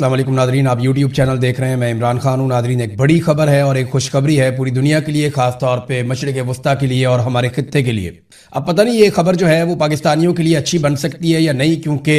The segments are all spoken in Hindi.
अस्सलाम वालेकुम नादरीन, आप यूट्यूब चैनल देख रहे हैं। मैं इमरान खान हूँ। नादरीन, एक बड़ी खबर है और एक खुशखबरी है पूरी दुनिया के लिए, खास तौर पे मशरिक़ वस्ता के लिए और हमारे खित्ते के लिए। अब पता नहीं ये खबर जो है वो पाकिस्तानियों के लिए अच्छी बन सकती है या नहीं, क्योंकि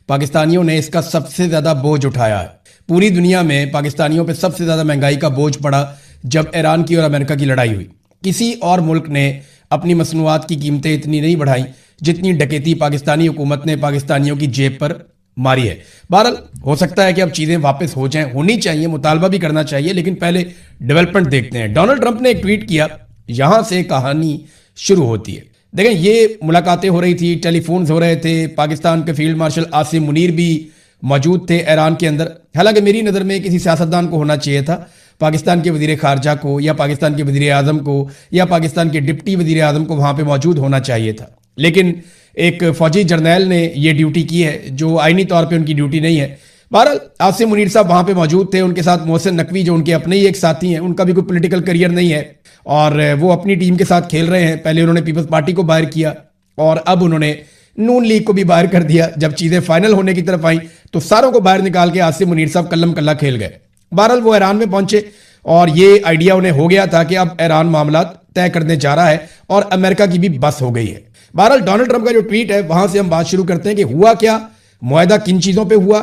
पाकिस्तानियों ने इसका सबसे ज़्यादा बोझ उठाया है। पूरी दुनिया में पाकिस्तानियों पर सबसे ज़्यादा महंगाई का बोझ पड़ा जब ईरान की और अमेरिका की लड़ाई हुई। किसी और मुल्क ने अपनी मसनूआत की कीमतें इतनी नहीं बढ़ाई जितनी डकैती पाकिस्तानी हुकूमत ने पाकिस्तानियों की जेब पर मारी है। बहरहाल हो सकता है कि अब चीजें वापस हो जाएं, होनी चाहिए, मुतालबा भी करना चाहिए, लेकिन पहले डेवलपमेंट देखते हैं। डोनाल्ड ट्रंप ने एक ट्वीट किया, यहां से कहानी शुरू होती है। देखें, ये मुलाकातें हो रही थी, टेलीफोन्स हो रहे थे, पाकिस्तान के फील्ड मार्शल आसिम मुनीर भी मौजूद थे ईरान के अंदर। हालांकि मेरी नज़र में किसी सियासतदान को होना चाहिए था, पाकिस्तान के वजीर खारजा को या पाकिस्तान के वजीर आजम को या पाकिस्तान के डिप्टी वजीर आजम को वहां पर मौजूद होना चाहिए था। लेकिन एक फौजी जर्नैल ने यह ड्यूटी की है जो आईनी तौर पे उनकी ड्यूटी नहीं है। बहरहाल आसिम मुनीर साहब वहां पे मौजूद थे, उनके साथ मोहसिन नकवी जो उनके अपने ही एक साथी हैं, उनका भी कोई पॉलिटिकल करियर नहीं है और वो अपनी टीम के साथ खेल रहे हैं। पहले उन्होंने पीपल्स पार्टी को बाहर किया और अब उन्होंने नून लीग को भी बाहर कर दिया। जब चीजें फाइनल होने की तरफ आई तो सारों को बाहर निकाल के आसिम मुनीर साहब कल्लम कल्ला खेल गए। बहरहाल वो ईरान में पहुंचे और ये आइडिया उन्हें हो गया था कि अब ईरान मामला तय करने जा रहा है और अमेरिका की भी बस हो गई है। बहरहाल डोनाल्ड ट्रंप का जो ट्वीट है वहां से हम बात शुरू करते हैं कि हुआ क्या, मुआहदा किन चीजों पे हुआ,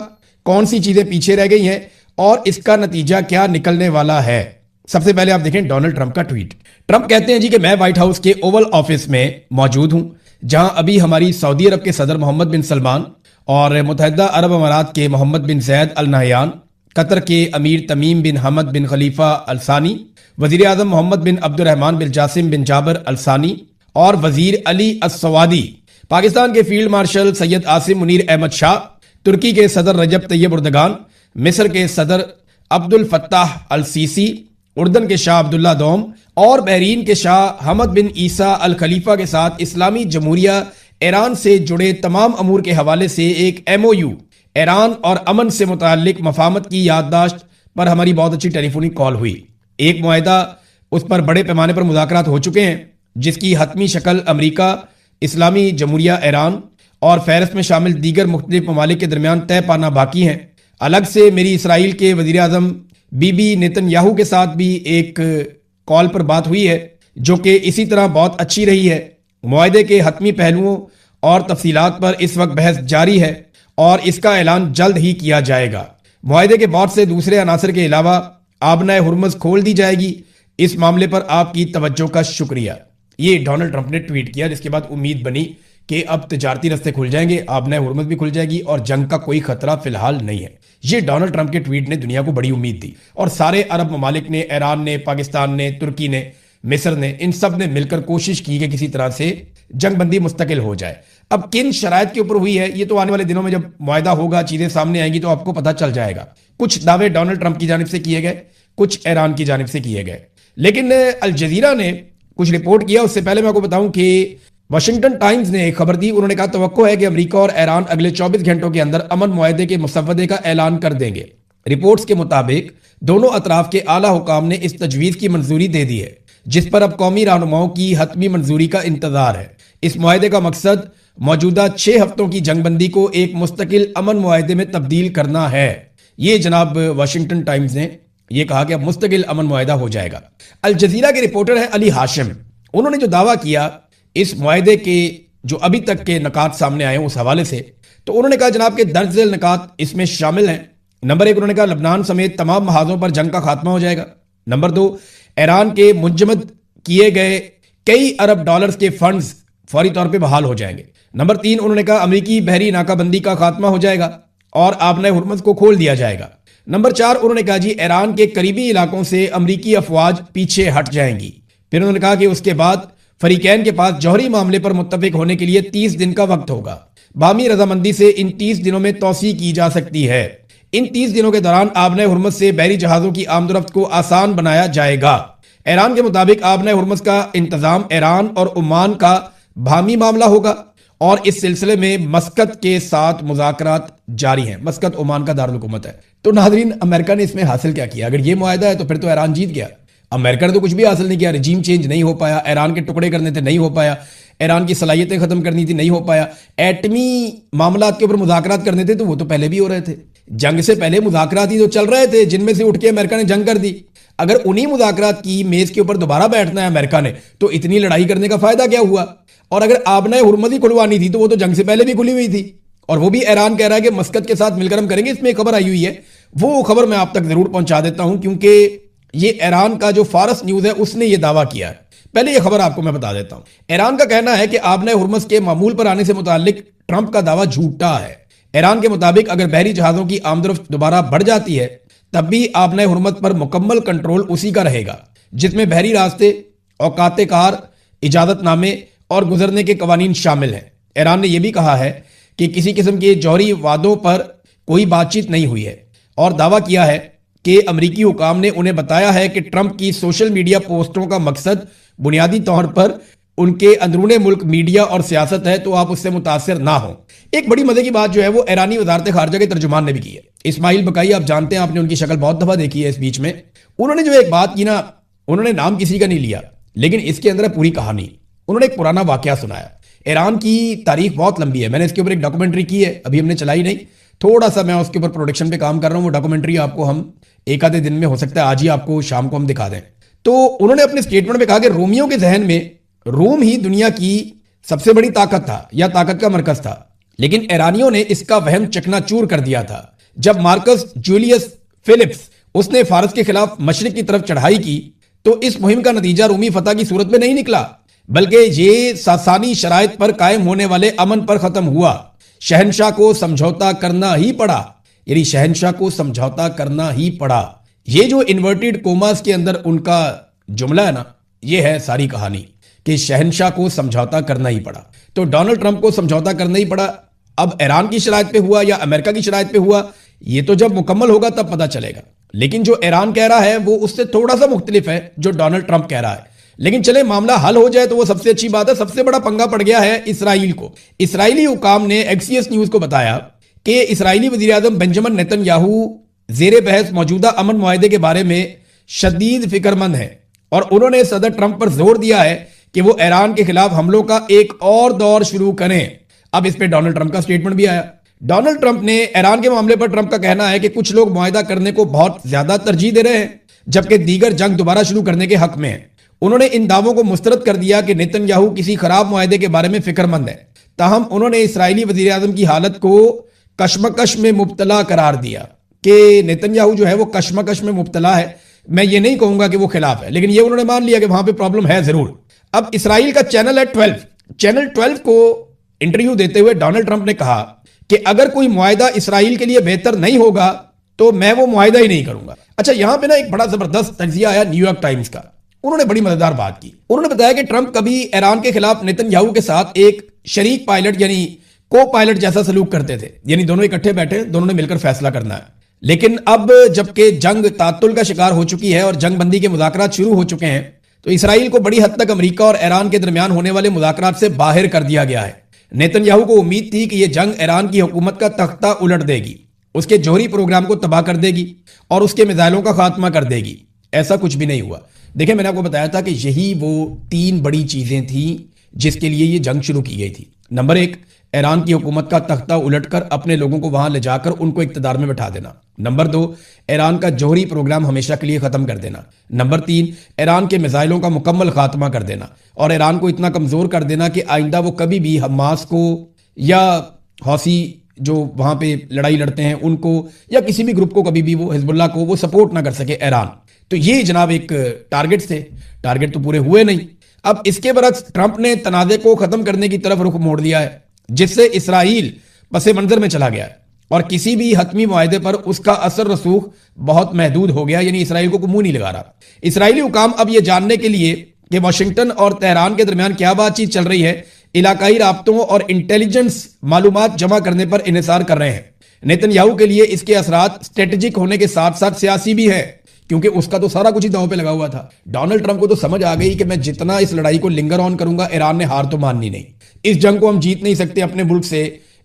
कौन सी चीजें पीछे रह गई हैं और इसका नतीजा क्या निकलने वाला है। सबसे पहले आप देखें डोनाल्ड ट्रंप का ट्वीट। ट्रंप कहते हैं जी कि मैं व्हाइट हाउस के ओवल ऑफिस में मौजूद हूं, जहां अभी हमारी सऊदी अरब के सदर मोहम्मद बिन सलमान और मुत्तहिदा अरब अमारात के मोहम्मद बिन जैद अल नहयान, कतर के अमीर तमीम बिन हमद बिन खलीफा अल सानी, वजीर आजम मोहम्मद बिन अब्दुर्रहमान बिन जासिम बिन जाबर अल सानी और वजीर अली अस्सवादी, पाकिस्तान के फील्ड मार्शल सैयद आसिम मुनीर अहमद शाह, तुर्की के सदर रजब तैयब उर्दगान, मिस्र के सदर अब्दुल फत्ताह अल सीसी, उर्दन के शाह अब्दुल्ला दोम और बहरीन के शाह हमद बिन ईसा अल खलीफा के साथ इस्लामी जमहूरिया ईरान से जुड़े तमाम अमूर के हवाले से एक MOU, ईरान और अमन से मुताल्लिक मफाहमत की याददाश्त पर हमारी बहुत अच्छी टेलीफोनिक कॉल हुई। एक मुआहदा, उस पर बड़े पैमाने पर मुज़ाकरात हो चुके हैं, जिसकी हतमी शक्ल अमरीका, इस्लामी जमहूरिया ईरान और फहरिस्त में शामिल दीगर मुख्तलिफ ममालिक के दरमियान तय पाना बाकी है। अलग से मेरी इसराइल के वजीर आजम बीबी नेतन्याहू के साथ भी एक कॉल पर बात हुई है, जो कि इसी तरह बहुत अच्छी रही है। मुआहदे के हतमी पहलुओं और तफसीलात पर इस वक्त बहस जारी है और इसका ऐलान जल्द ही किया जाएगा। मुआहदे के बहुत से दूसरे अनासर के अलावा आबनाए हुर्मुज़ खोल दी जाएगी। इस मामले पर आपकी तवज्जो का शुक्रिया। ये डोनाल्ड ट्रंप ने ट्वीट किया, जिसके बाद उम्मीद बनी कि अब तजारती रस्ते खुल जाएंगे, आबनाए हुर्मुज़ भी खुल जाएगी और जंग का कोई खतरा फिलहाल नहीं है। ये डोनाल्ड ट्रंप के ट्वीट ने दुनिया को बड़ी उम्मीद दी और सारे अरब ममालिक ने, ईरान ने, पाकिस्तान ने, तुर्की ने, मिस्र ने, इन सब ने मिलकर कोशिश की कि किसी तरह से जंगबंदी मुस्तकिल हो जाए। अब किन शराइत के ऊपर हुई है ये तो आने वाले दिनों में जब मुआहदा होगा, चीजें सामने आएंगी तो आपको पता चल जाएगा। कुछ दावे डोनाल्ड ट्रंप की जानिब से किए गए, कुछ ईरान की जानिब से किए गए, लेकिन अल जजीरा ने कुछ रिपोर्ट किया। उससे पहले मैं आपको बताऊं कि वाशिंगटन टाइम्स ने एक खबर दी। उन्होंने कहा तवक्को है कि अमेरिका और ईरान अगले 24 घंटों के अंदर अमन मुआहदे के मुसव्वदे का ऐलान कर देंगे। रिपोर्ट्स के मुताबिक दोनों अतराफ के आला हुकाम ने इस तजवीज की मंजूरी दे दी है, जिस पर अब कौमी रहनुमाओं की हतमी मंजूरी का इंतजार है। इस मुआहदे का मकसद मौजूदा 6 हफ्तों की जंगबंदी को एक मुस्तकिल अमन मुआहदे में तब्दील करना है। ये जनाब वाशिंगटन टाइम्स ने ये कहा कि अब मुस्तकिल अमन मुआहदा हो जाएगा। अल जजीरा के रिपोर्टर हैं अली हाशिम। उन्होंने जो दावा किया इस मुआहदे के जो अभी तक के नकात सामने आए उस हवाले से, तो उन्होंने कहा जनाब के दर्ज झेल नकात इसमें शामिल हैं। नंबर 1, उन्होंने कहा लबनान समेत तमाम महाजों पर जंग का खात्मा हो जाएगा। नंबर 2, ईरान के मुंजमद किए गए कई अरब डॉलर्स के फंड्स फौरी तौर पर बहाल हो जाएंगे। नंबर 3, उन्होंने कहा अमरीकी बहरी नाकाबंदी का खात्मा हो जाएगा और आबनाए हुर्मुज़ को खोल दिया जाएगा। नंबर 4, उन्होंने कहा जी ईरान के करीबी इलाकों से अमरीकी अफवाज पीछे हट जाएंगी। फिर उन्होंने कहा कि उसके बाद फरीकैन के पास जौहरी मामले पर मुत्तफिक होने के लिए 30 दिन का वक्त होगा। बामी रजामंदी से इन 30 दिनों में तौसी की जा सकती है। इन 30 दिनों के दौरान आबनाए हुर्मुज़ से बहरी जहाजों की आमदोरफ्त को आसान बनाया जाएगा। ईरान के मुताबिक आबनाए हुर्मुज़ का इंतजाम ईरान और ओमान का बाहमी मामला होगा और इस सिलसिले में मस्कत के साथ मुज़ाकरात जारी हैं। मस्कत ओमान का दारुल हुकूमत है। तो नाज़रीन, अमेरिका ने इसमें हासिल क्या किया? अगर ये मुआहदा है तो फिर तो ईरान जीत गया। अमेरिका ने तो कुछ भी हासिल नहीं किया। रजीम चेंज नहीं हो पाया, ईरान के टुकड़े करने थे नहीं हो पाया, ईरान की सलाहियतें खत्म करनी थी नहीं हो पाया, एटमी मामला के ऊपर मुज़ाकरात करने थे तो वो तो पहले भी हो रहे थे। जंग से पहले मुज़ाकरात ही तो चल रहे थे जिनमें से उठ के अमेरिका ने जंग कर दी। अगर उन्हीं मुज़ाकरात की मेज के ऊपर दोबारा बैठना है अमेरिका ने, तो इतनी लड़ाई करने का फायदा क्या हुआ? और अगर आबनाए हुर्मुज़ ही खुलवानी थी तो वो तो जंग से पहले भी खुली हुई थी, और वो भी ईरान कह रहा है कि मस्कत के साथ मिलकर हम करेंगे। इसमें एक खबर आई हुई है, वो खबर मैं आप तक जरूर पहुंचा देता हूं, क्योंकि ये ईरान का जो फारस न्यूज है उसने ये दावा किया है। पहले ये खबर आपको मैं बता देता हूं। ईरान का कहना है कि आबनाए हुर्मुज़ के मामूल पर आने से मुताल्लिक ट्रंप का दावा झूठा है। ईरान के मुताबिक अगर बहरी जहाजों की आमदरफ्त दोबारा बढ़ जाती है तब भी आबनाए हुर्मुज़ पर मुकम्मल कंट्रोल उसी का रहेगा, जिसमें बहरी रास्ते, औकाते कार, इजाजतनामे और गुजरने के कवानीन शामिल हैं। ईरान ने यह भी कहा है कि किसी किस्म के जौहरी वादों पर कोई बातचीत नहीं हुई है, और दावा किया है कि अमरीकी हुकाम ने उन्हें बताया है कि ट्रंप की सोशल मीडिया पोस्टों का मकसद बुनियादी तौर पर उनके अंदरूने मुल्क मीडिया और सियासत है, तो आप उससे मुतासिर ना हो। एक बड़ी मजे की बात जो है वो ईरानी वजारत खारजा के तर्जुमान ने भी की है। इस्माइल बकाई, आप जानते हैं, आपने उनकी शक्ल बहुत दफा देखी है इस बीच में। उन्होंने जो एक बात की ना, उन्होंने नाम किसी का नहीं लिया, लेकिन इसके अंदर है पूरी कहानी। उन्होंने एक पुराना वाकया सुनाया। ईरान की तारीख बहुत लंबी है, मैंने इसके ऊपर एक डॉक्यूमेंट्री की है, अभी हमने चलाई नहीं, थोड़ा सा मैं उसके ऊपर प्रोडक्शन पे काम कर रहा हूं। वो डॉक्यूमेंट्री आपको हम एक आधे दिन में, हो सकता है आज ही आपको शाम को हम दिखा दें। तो उन्होंने अपने स्टेटमेंट में कहा कि रोमियों के जहन में रोम ही दुनिया की सबसे बड़ी ताकत था या ताकत का मरकज था, लेकिन ईरानियों ने इसका वहम चकनाचूर कर दिया था। जब मार्कस जूलियस फिलिप्स उसने फारस के खिलाफ मशरिक की तरफ चढ़ाई की तो इस मुहिम का नतीजा रोमी फतह की सूरत में नहीं निकला, बल्कि ये सासानी शराइत पर कायम होने वाले अमन पर खत्म हुआ। शहनशाह को समझौता करना ही पड़ा, यानी शहनशाह को समझौता करना ही पड़ा। ये जो इन्वर्टेड कोमास के अंदर उनका जुमला है ना, ये है सारी कहानी कि शहनशाह को समझौता करना ही पड़ा। तो डोनाल्ड ट्रंप को समझौता करना ही पड़ा। अब ईरान की शराइत पे हुआ या अमेरिका की शराइत पे हुआ, ये तो जब मुकम्मल होगा तब पता चलेगा। लेकिन जो ईरान कह रहा है वो उससे थोड़ा सा मुख्तलिफ है जो डोनाल्ड ट्रंप कह रहा है। लेकिन चले मामला हल हो जाए तो वो सबसे अच्छी बात है। सबसे बड़ा पंगा पड़ गया है इसराइल को। इसराइली हुकाम ने एक्सियस न्यूज को बताया कि इसराइली वजीर आजम बेंजामिन नेतन्याहू जेर बहस मौजूदा अमन मुआहदे के बारे में शदीद फिक्रमंद है, और उन्होंने सदर ट्रंप पर जोर दिया है कि वो ईरान के खिलाफ हमलों का एक और दौर शुरू करें। अब इस पे डोनाल्ड ट्रंप का स्टेटमेंट भी आया। डोनाल्ड ट्रंप ने ईरान के मामले पर ट्रंप का कहना है कि कुछ लोग मुआहदा करने को बहुत ज्यादा तरजीह दे रहे हैं, जबकि दीगर जंग दोबारा शुरू करने के हक में है। उन्होंने इन दावों को मुस्तरद कर दिया कि नेतन्याहू किसी खराब मुआहदे के बारे में फिक्रमंद है। ताहम उन्होंने इसराइली वजीर आजम की हालत को कशमकश में मुब्तला करार दिया कि नेतन्याहू जो है वो कशमकश में मुब्तला है। मैं ये नहीं कहूंगा कि वो खिलाफ है, लेकिन ये उन्होंने मान लिया कि वहां पे प्रॉब्लम है जरूर। अब इसराइल का चैनल है 12, चैनल 12 को इंटरव्यू देते हुए डोनाल्ड ट्रंप ने कहा कि अगर कोई मुआहदा इसराइल के लिए बेहतर नहीं होगा तो मैं वो मुआहदा ही नहीं करूंगा। अच्छा, यहां पे ना एक बड़ा जबरदस्त तजिया आया न्यूयॉर्क टाइम्स का। उन्होंने बड़ी मजेदार बात की। उन्होंने बताया कि ट्रंप कभी ईरान के खिलाफ नेतन्याहू के साथ एक शरीक पायलट यानी को पायलट जैसा सलूक करते थे, यानी दोनों इकट्ठे बैठे, दोनों ने मिलकर फैसला करना है। लेकिन अब जबकि जंग तातुल का शिकार हो चुकी है और जंग बंदी के मुज़ाकरात शुरू हो चुके हैं, तो इसराइल को बड़ी हद तक अमेरिका और ईरान के दरमियान होने वाले मुज़ाकरात से बाहर कर दिया गया है। नेतन्याहू को उम्मीद थी कि यह जंग ईरान की हुकूमत का तख्ता उलट देगी, उसके जौहरी प्रोग्राम को तबाह कर देगी और उसके मिसाइलों का खात्मा कर देगी। ऐसा कुछ भी नहीं हुआ। देखिए, मैंने आपको बताया था कि यही वो 3 बड़ी चीजें थी जिसके लिए ये जंग शुरू की गई थी। नंबर 1, ईरान की हुकूमत का तख्ता उलटकर अपने लोगों को वहां ले जाकर उनको इक्तदार में बैठा देना। नंबर 2, ईरान का जौहरी प्रोग्राम हमेशा के लिए खत्म कर देना। नंबर 3, ईरान के मिसाइलों का मुकम्मल खात्मा कर देना और ईरान को इतना कमजोर कर देना कि आइंदा वो कभी भी हमास को या हौसी जो वहां पे लड़ाई लड़ते हैं उनको या किसी भी ग्रुप को, कभी भी वो हिजबुल्लाह को वो सपोर्ट ना कर सके ईरान। तो ये जनाब एक टारगेट थे। टारगेट तो पूरे हुए नहीं। अब इसके बरक्स ट्रंप ने तनाज़े को खत्म करने की तरफ रुख मोड़ दिया है, जिससे इसराइल पसे मंजर में चला गया है और किसी भी हतमी मुआहदे पर उसका असर रसूख बहुत महदूद हो गया, यानी इसराइल को मुंह नहीं लगा रहा। इसराइली हुकाम अब यह जानने के लिए कि वाशिंगटन और तेहरान के दरमियान क्या बातचीत चल रही है, इलाकाई राब्तों और इंटेलिजेंस मालूमात जमा करने पर इन्हिसार कर रहे हैं। नेतन्याहू के लिए इसके असरात स्ट्रेटेजिक होने के साथ साथ सियासी भी है, क्योंकि उसका तो सारा कुछ ही दांव पे लगा हुआ था। डोनाल्ड ट्रंप को तो समझ आ गई कि मैं जितना इस लड़ाई को लिंगर ऑन करूंगा, ईरान ने हार तो माननी नहीं। इस जंग को हम जीत नहीं सकते। अपने मुल्क से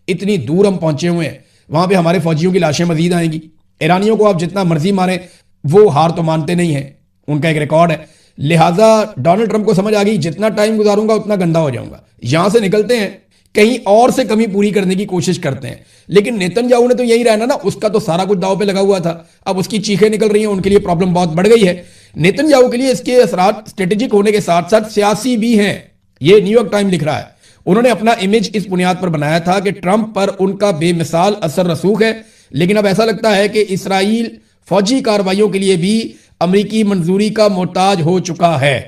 इतनी दूर हम पहुंचे हुए हैं, वहां पे हमारे फौजियों की लाशें मजीद आएंगी। ईरानियों को आप जितना मर्जी मारे, वो हार तो मानते नहीं है, उनका एक रिकॉर्ड है। लिहाजा डोनाल्ड ट्रंप को समझ आ गई जितना टाइम गुजारूंगा उतना गंदा हो जाऊंगा। यहां से निकलते हैं कहीं और से कमी पूरी करने की कोशिश करते हैं। लेकिन नेतन्याहू ने तो यही रहना ना, उसका तो सारा कुछ दांव पे लगा हुआ था। अब उसकी चीखें निकल रही हैं, उनके लिए प्रॉब्लम बहुत बढ़ गई है। नेतन्याहू के लिए इसके असरात स्ट्रेटेजिक होने के साथ साथ सियासी भी हैं। ये न्यूयॉर्क टाइम लिख रहा है। उन्होंने अपना इमेज इस बुनियाद पर बनाया था कि ट्रंप पर उनका बेमिसाल असर रसूख है, लेकिन अब ऐसा लगता है कि इसराइल फौजी कार्रवाइयों के लिए भी अमेरिकी मंजूरी का मोहताज हो चुका है।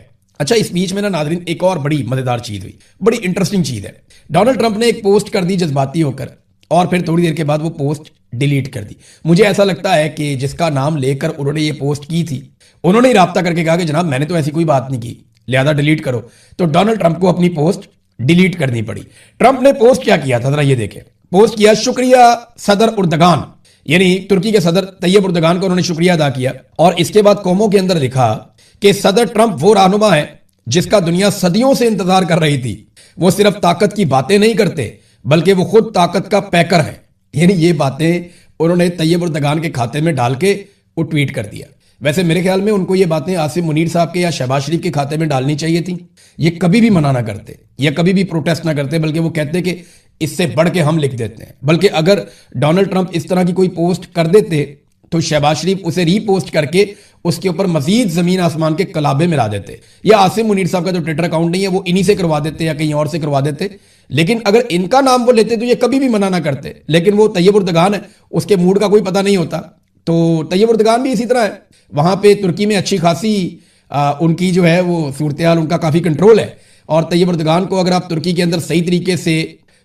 अच्छा, इस बीच में ना नाज़रीन एक और बड़ी मजेदार चीज हुई, बड़ी इंटरेस्टिंग चीज है। डोनाल्ड ट्रंप ने एक पोस्ट कर दी जज्बाती होकर, और फिर थोड़ी देर के बाद वो पोस्ट डिलीट कर दी। मुझे ऐसा लगता है कि जिसका नाम लेकर उन्होंने ये पोस्ट की थी, उन्होंने ही राब्ता करके कहा कि जनाब मैंने तो ऐसी कोई बात नहीं की, लिहाजा डिलीट करो। तो डोनाल्ड ट्रंप को अपनी पोस्ट डिलीट करनी पड़ी। ट्रंप ने पोस्ट क्या किया था जरा ये देखें। पोस्ट किया, शुक्रिया सदर उर्दगान, यानी तुर्की के सदर तैयब उर्दगान को उन्होंने शुक्रिया अदा किया। और इसके बाद कौमों के अंदर लिखा कि सदर ट्रंप वो रहनुमा है जिसका दुनिया सदियों से इंतजार कर रही थी। वो सिर्फ ताकत की बातें नहीं करते बल्कि वो खुद ताकत का पैकर है। यानी ये बातें उन्होंने तैयब उर्दगान के खाते में डाल के वो ट्वीट कर दिया। वैसे मेरे ख्याल में उनको ये बातें आसिम मुनीर साहब के या शहबाज शरीफ के खाते में डालनी चाहिए थी। ये कभी भी मना ना करते या कभी भी प्रोटेस्ट ना करते, बल्कि वो कहते कि इससे बढ़ के हम लिख देते हैं। बल्कि अगर डोनाल्ड ट्रंप इस तरह की कोई पोस्ट कर देते तो शहबाज शरीफ उसे रीपोस्ट करके उसके ऊपर मजीद जमीन आसमान के कलाबे मिला देते, या आसिम मुनीर साहब का जो ट्विटर अकाउंट नहीं है वो इन्हीं से करवा देते या कहीं और से करवा देते। लेकिन अगर इनका नाम वो लेते तो ये कभी भी मना ना करते। लेकिन वो तैयब उर्दगान है, उसके मूड का कोई पता नहीं होता। तो तैयब उर्दगान भी इसी तरह है। वहां पे तुर्की में अच्छी खासी उनकी जो है वो सूरत हाल, उनका काफी कंट्रोल है। और तैयब उर्दगान को अगर आप तुर्की के अंदर सही तरीके से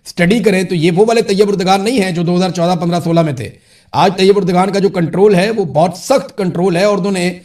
स्टडी करें तो ये वो वाले तैयब उर्दगान नहीं है जो 2014, 15, 16 में थे। आज तैयब उर्दगान का जो कंट्रोल है वो बहुत सख्त कंट्रोल है, और उन्होंने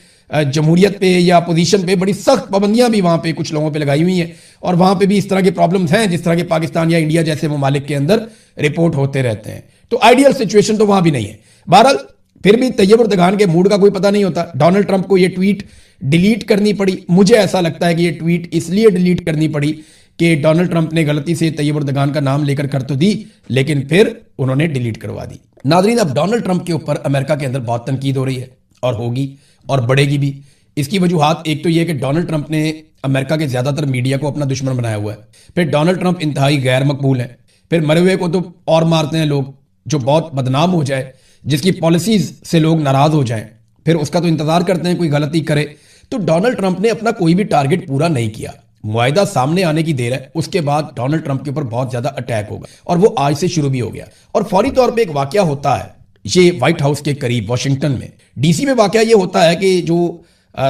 जमहूरियत पे या अपोजिशन पे बड़ी सख्त पाबंदियां भी वहां पे कुछ लोगों पे लगाई हुई हैं। और वहां पे भी इस तरह के प्रॉब्लम्स हैं जिस तरह के पाकिस्तान या इंडिया जैसे ममालिक के अंदर रिपोर्ट होते रहते हैं। तो आइडियल सिचुएशन तो वहां भी नहीं है। बहरहाल फिर भी तैयब उर्दगान के मूड का कोई पता नहीं होता। डोनाल्ड ट्रंप को यह ट्वीट डिलीट करनी पड़ी। मुझे ऐसा लगता है कि यह ट्वीट इसलिए डिलीट करनी पड़ी कि डोनाल्ड ट्रंप ने गलती से तैयब उर्दगान का नाम लेकर कर तो दी, लेकिन फिर उन्होंने डिलीट करवा दी। नाज़रीन, अब डोनाल्ड ट्रंप के ऊपर अमेरिका के अंदर बहुत तनकीद हो रही है और होगी और बढ़ेगी भी। इसकी वजूहात एक तो यह कि डोनाल्ड ट्रंप ने अमेरिका के ज्यादातर मीडिया को अपना दुश्मन बनाया हुआ है। फिर डोनाल्ड ट्रंप इंतहाई गैर मकबूल है। फिर मरे हुए को तो और मारते हैं लोग, जो बहुत बदनाम हो जाए, जिसकी पॉलिसीज से लोग नाराज हो जाएं, फिर उसका तो इंतजार करते हैं कोई गलती करे। तो डोनाल्ड ट्रंप ने अपना कोई भी टारगेट पूरा नहीं किया। मुआहिदा सामने आने की देर है, उसके बाद डोनाल्ड ट्रंप के ऊपर बहुत ज्यादा अटैक होगा, और वो आज से शुरू भी हो गया। और फौरी तौर पे एक वाकया होता है, ये व्हाइट हाउस के करीब वॉशिंगटन में, डीसी में वाकया ये होता है कि जो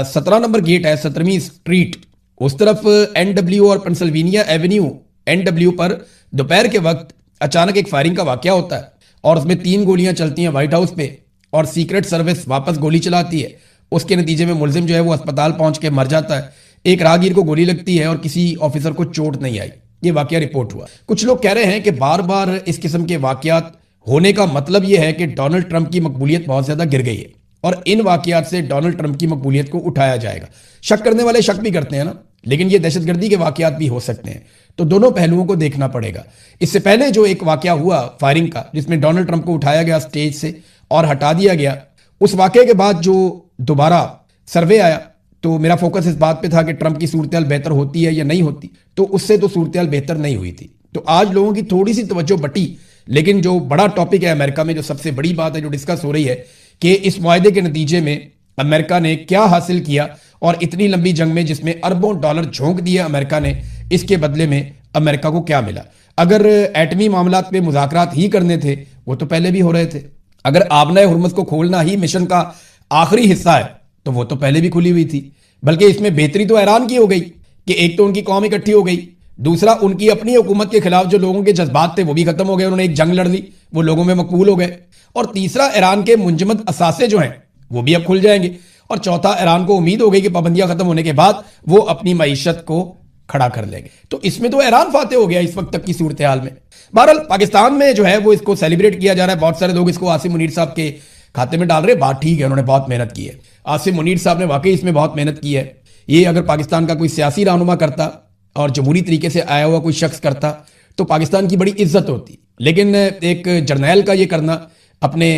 17 नंबर गेट है, 17वीं स्ट्रीट, उस तरफ एनडब्ल्यू और पेंसिल्वेनिया एवेन्यू एनडब्ल्यू पर दोपहर के वक्त अचानक एक फायरिंग का वाकया होता है, और उसमें 3 गोलियां चलती हैं व्हाइट हाउस पे, और सीक्रेट सर्विस वापस गोली चलाती है। उसके नतीजे में मुलजिम जो है वो अस्पताल पहुंच के मर जाता है। एक राहगीर को गोली लगती है और किसी ऑफिसर को चोट नहीं आई। ये वाकया रिपोर्ट हुआ। कुछ लोग कह रहे हैं कि बार बार इस किस्म के वाकयात होने का मतलब यह है कि डोनाल्ड ट्रंप की मकबूलियत बहुत ज्यादा गिर गई है, और इन वाकयात से डोनाल्ड ट्रंप की मकबूलियत को उठाया जाएगा। शक करने वाले शक भी करते हैं ना, लेकिन ये दहशतगर्दी के वाकयात भी हो सकते हैं। तो दोनों पहलुओं को देखना पड़ेगा। इससे पहले जो एक वाकया हुआ फायरिंग का, जिसमें डोनाल्ड ट्रंप को उठाया गया स्टेज से और हटा दिया गया, उस वाकये के बाद जो दोबारा सर्वे आया तो मेरा फोकस इस बात पे था कि ट्रंप की सूरत बेहतर होती है या नहीं होती, तो उससे तो सूरत बेहतर नहीं हुई थी। तो आज लोगों की थोड़ी सी तवज्जो बटी, लेकिन जो बड़ा टॉपिक है अमेरिका में, जो सबसे बड़ी बात है जो डिस्कस हो रही है कि इस मुआहदे के नतीजे में अमेरिका ने क्या हासिल किया, और इतनी लंबी जंग में जिसमें अरबों डॉलर झोंक दिए अमेरिका ने, इसके बदले में अमेरिका को क्या मिला। अगर एटमी मामलात पे मुज़ाकरात ही करने थे, वो तो पहले भी हो रहे थे। अगर आबनाए हुर्मुज़ को खोलना ही मिशन का आखिरी हिस्सा है, तो वो तो पहले भी खुली हुई थी। बल्कि इसमें बेहतरी तो ईरान की हो गई कि एक तो उनकी कौम इकट्ठी हो गई, दूसरा उनकी अपनी हुकूमत के खिलाफ जो लोगों के जज्बात थे वो भी खत्म हो गए, उन्होंने एक जंग लड़ ली, वो लोगों में मकबूल हो गए। और तीसरा, ईरान के मुंजमद असासे जो हैं वो भी अब खुल जाएंगे। और चौथा, ईरान को उम्मीद हो गई कि पाबंदियां खत्म होने के बाद वो अपनी मईशत को खड़ा कर लेंगे। तो इसमें तो ईरान फाते हो गया इस वक्त तक की सूरत हाल में। बहरहाल पाकिस्तान में जो है वो इसको सेलिब्रेट किया जा रहा है। बहुत सारे लोग इसको आसिम मुनीर साहब के खाते में डाल रहे हैं। बात ठीक है, उन्होंने बहुत मेहनत की है। आसिम मुनीर साहब ने वाकई इसमें बहुत मेहनत की है। ये अगर पाकिस्तान का कोई सियासी रहनुमा करता और जमहूरी तरीके से आया हुआ कोई शख्स करता तो पाकिस्तान की बड़ी इज्जत होती। लेकिन एक जर्नैल का ये करना, अपने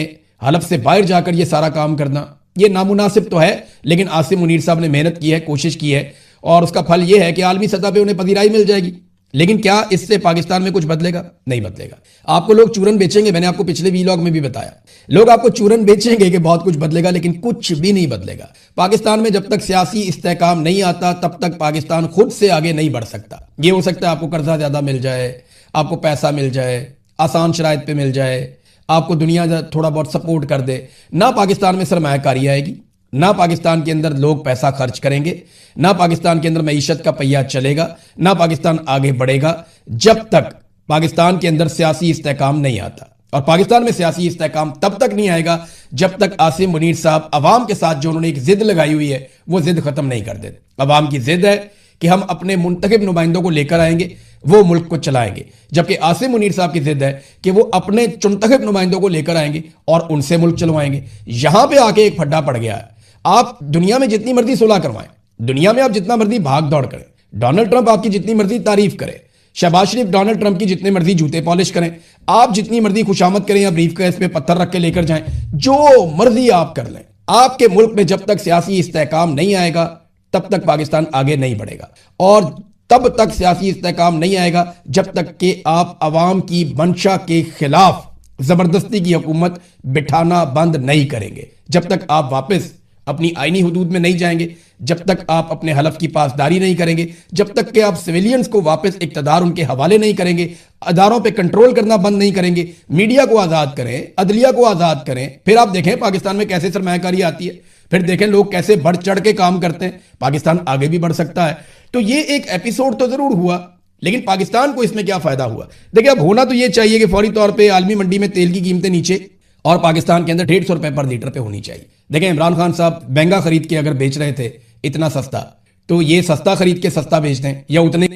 हलफ से बाहर जाकर ये सारा काम करना, ये नामुनासिब तो है। लेकिन आसिम मुनीर साहब ने मेहनत की है, कोशिश की है, और उसका फल ये है कि आलमी सतह पे उन्हें पजीराई मिल जाएगी। लेकिन क्या इससे पाकिस्तान में कुछ बदलेगा? नहीं बदलेगा। आपको लोग चूरन बेचेंगे, मैंने आपको पिछले वीलॉग में भी बताया, लोग आपको चूरन बेचेंगे कि बहुत कुछ बदलेगा, लेकिन कुछ भी नहीं बदलेगा। पाकिस्तान में जब तक सियासी इस्तेहकाम नहीं आता तब तक पाकिस्तान खुद से आगे नहीं बढ़ सकता। ये हो सकता है आपको कर्जा ज्यादा मिल जाए, आपको पैसा मिल जाए, आसान शराइत पे मिल जाए, आपको दुनिया थोड़ा बहुत सपोर्ट कर दे, ना पाकिस्तान में सरमायाकारी आएगी, ना पाकिस्तान के अंदर लोग पैसा खर्च करेंगे, ना पाकिस्तान के अंदर मईशत का पहिया चलेगा, ना पाकिस्तान आगे बढ़ेगा, जब तक पाकिस्तान के अंदर सियासी इस्तेहकाम नहीं आता। और पाकिस्तान में सियासी इस्तेहकाम तब तक नहीं आएगा जब तक आसिम मुनीर साहब अवाम के साथ जो उन्होंने एक जिद लगाई हुई है वो जिद खत्म नहीं कर देते। अवाम की जिद है कि हम अपने मुंतखब नुमाइंदों को लेकर आएंगे, वो मुल्क को चलाएंगे, जबकि आसिम मुनीर साहब की जिद है कि वो अपने चुनतखब नुमाइंदों को लेकर आएंगे और उनसे मुल्क चलवाएंगे। यहां पे आके एक फड्डा पड़ गया है। आप दुनिया में जितनी मर्जी सुलह करवाएं, दुनिया में आप जितना मर्जी भाग दौड़ करें, डोनाल्ड ट्रंप आपकी जितनी मर्जी तारीफ करे, शहबाज शरीफ डोनाल्ड ट्रंप की जितने मर्जी जूते पॉलिश करें, आप जितनी मर्जी खुशामद करें या ब्रीफ केस पे पत्थर रख के लेकर जाएं, जो मर्जी आप कर लें, आपके मुल्क में जब तक सियासी इस्तेहकाम नहीं आएगा तब तक पाकिस्तान आगे नहीं बढ़ेगा। और तब तक सियासी इस्तेहकाम नहीं आएगा जब तक कि आप अवाम की मंशा के खिलाफ जबरदस्ती की हुकूमत बिठाना बंद नहीं करेंगे, जब तक आप वापस अपनी आईनी हुदूद में नहीं जाएंगे, जब तक आप अपने हलफ की पासदारी नहीं करेंगे, जब तक कि आप सिविलियंस को वापस इक्तदार उनके हवाले नहीं करेंगे, अदारों पे कंट्रोल करना बंद नहीं करेंगे, मीडिया को आज़ाद करें, अदलिया को आज़ाद करें, फिर आप देखें पाकिस्तान में कैसे सरमायाकारी आती है, फिर देखें लोग कैसे बढ़ चढ़ के काम करते हैं, पाकिस्तान आगे भी बढ़ सकता है। तो ये एक एपिसोड तो जरूर हुआ, लेकिन पाकिस्तान को इसमें क्या फायदा हुआ? देखिए, अब होना तो ये चाहिए कि फौरी तौर पर आलमी मंडी में तेल की कीमतें नीचे और पाकिस्तान के अंदर 150 रुपए पर लीटर पे होनी चाहिए। देखें, इमरान खान साहब महंगा खरीद के अगर बेच रहे थे इतना सस्ता, तो ये सस्ता खरीद के सस्ता बेच दें या उतने